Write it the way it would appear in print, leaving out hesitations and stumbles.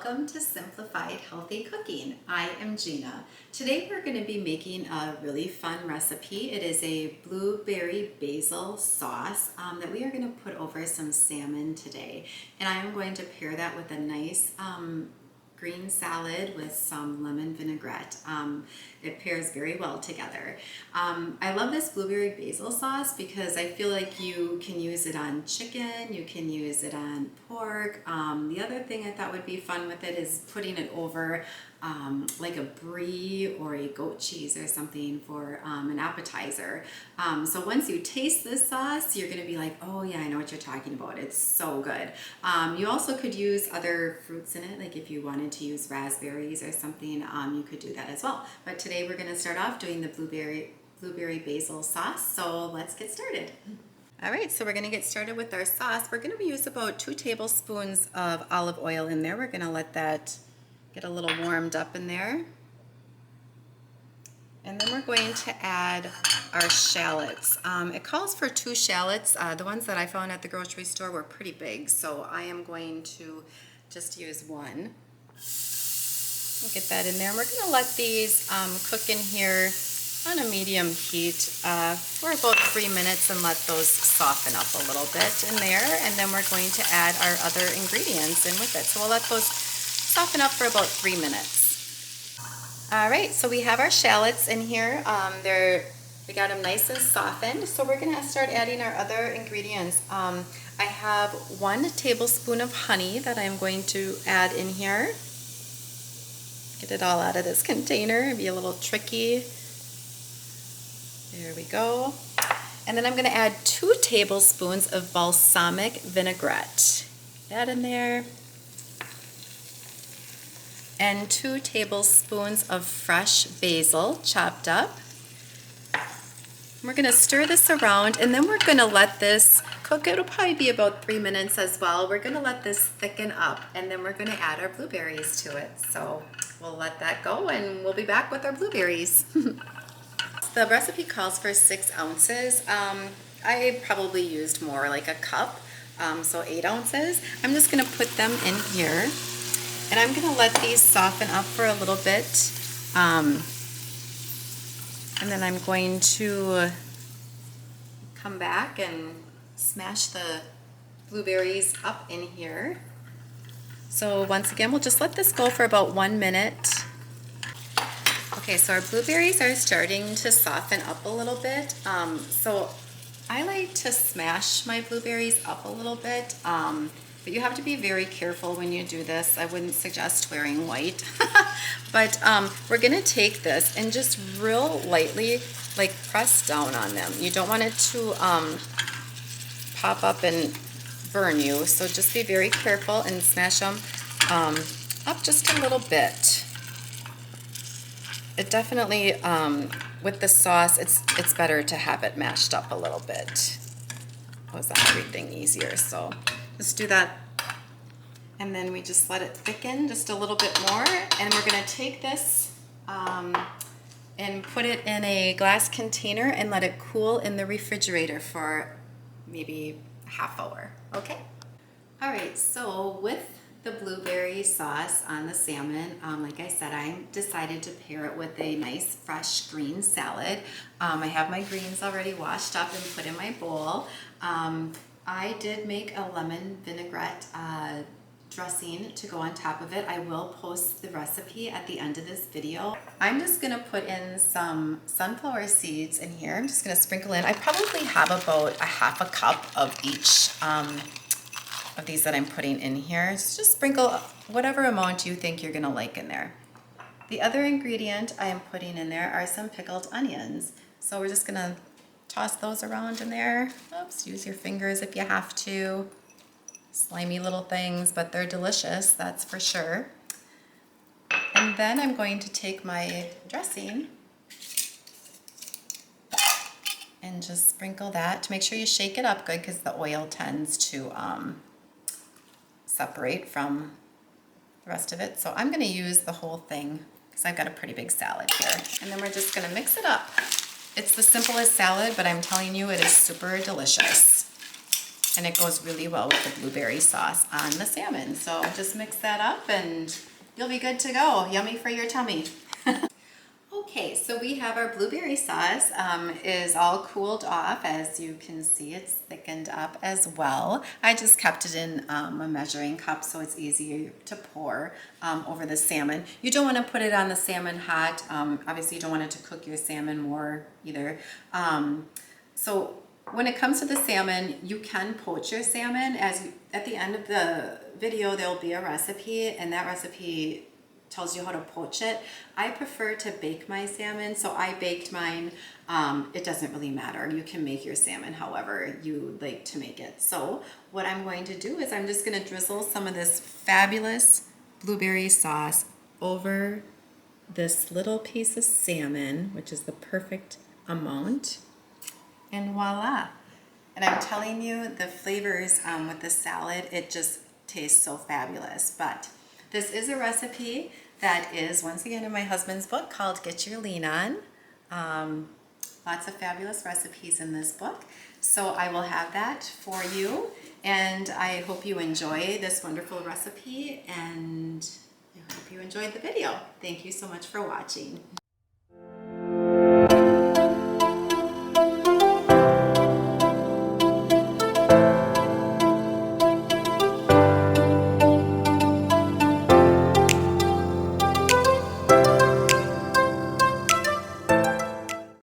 welcome to Simplified Healthy Cooking. I am Gina. Today we're going to be making a really fun recipe. It is a blueberry basil sauce that we are going to put over some salmon today. And I am going to pair that with a nice green salad with some lemon vinaigrette. It pairs very well together. I love this blueberry basil sauce because I feel like you can use it on chicken, you can use it on pork. The other thing I thought would be fun with it is putting it over like a brie or a goat cheese or something for an appetizer. So once you taste this sauce, you're gonna be like, oh yeah, I know what you're talking about. It's so good. You also could use other fruits in it, like if you wanted to use raspberries or something, you could do that as well. But today we're gonna start off doing the blueberry basil sauce. So let's get started. All right, so we're gonna get started with our sauce. We're gonna use about 2 tablespoons of olive oil in there. We're gonna let that get a little warmed up in there. And then we're going to add our shallots. It calls for 2 shallots. The ones that I found at the grocery store were pretty big, so I am going to just use 1. We'll get that in there. And we're gonna let these cook in here on a medium heat for about 3 minutes and let those soften up a little bit in there. And then we're going to add our other ingredients in with it. So we'll let those soften up for about 3 minutes. All right, so we have our shallots in here. We got them nice and softened. So we're gonna start adding our other ingredients. I have 1 tablespoon of honey that I'm going to add in here. Get it all out of this container. It'd be a little tricky. There we go. And then I'm gonna add 2 tablespoons of balsamic vinaigrette. That in there. And 2 tablespoons of fresh basil chopped up. We're gonna stir this around and then we're gonna let this cook. It'll probably be about 3 minutes as well. We're gonna let this thicken up and then we're gonna add our blueberries to it. So we'll let that go and we'll be back with our blueberries. The recipe calls for 6 ounces. I probably used more, like a cup, so 8 ounces. I'm just gonna put them in here. And I'm gonna let these soften up for a little bit. And then I'm going to come back and smash the blueberries up in here. So once again, we'll just let this go for about 1 minute. Okay, so our blueberries are starting to soften up a little bit. So I like to smash my blueberries up a little bit. But you have to be very careful when you do this. I wouldn't suggest wearing white. But we're gonna take this and just real lightly, like press down on them. You don't want it to pop up and burn you. So just be very careful and smash them up just a little bit. It definitely, with the sauce, it's better to have it mashed up a little bit. Goes on everything easier, so just do that. And then we just let it thicken just a little bit more. And we're gonna take this and put it in a glass container and let it cool in the refrigerator for maybe a half hour, okay? All right, so with the blueberry sauce on the salmon, like I said, I decided to pair it with a nice fresh green salad. I have my greens already washed up and put in my bowl. I did make a lemon vinaigrette dressing to go on top of it. I will post the recipe at the end of this video. I'm just gonna put in some sunflower seeds in here. I'm just gonna sprinkle in. I probably have about a half a cup of each of these that I'm putting in here. So just sprinkle whatever amount you think you're gonna like in there. The other ingredient I am putting in there are some pickled onions. So we're just gonna toss those around in there. Oops, use your fingers if you have to. Slimy little things, but they're delicious, that's for sure. And then I'm going to take my dressing and just sprinkle that to make sure you shake it up good because the oil tends to separate from the rest of it. So I'm gonna use the whole thing because I've got a pretty big salad here. And then we're just gonna mix it up. It's the simplest salad, but I'm telling you, it is super delicious. And it goes really well with the blueberry sauce on the salmon. So just mix that up and you'll be good to go. Yummy for your tummy. Okay, so we have our blueberry sauce is all cooled off. As you can see, it's thickened up as well. I just kept it in a measuring cup so it's easier to pour over the salmon. You don't want to put it on the salmon hot. Obviously, you don't want it to cook your salmon more either. So when it comes to the salmon, you can poach your salmon. At the end of the video, there'll be a recipe, and that recipe tells you how to poach it. I prefer to bake my salmon, so I baked mine. It doesn't really matter. You can make your salmon however you like to make it. So what I'm going to do is I'm just going to drizzle some of this fabulous blueberry sauce over this little piece of salmon, which is the perfect amount. And voila. And I'm telling you, the flavors with the salad, it just tastes so fabulous. But this is a recipe that is, once again, in my husband's book called Get Your Lean On. Lots of fabulous recipes in this book. So I will have that for you. And I hope you enjoy this wonderful recipe. And I hope you enjoyed the video. Thank you so much for watching.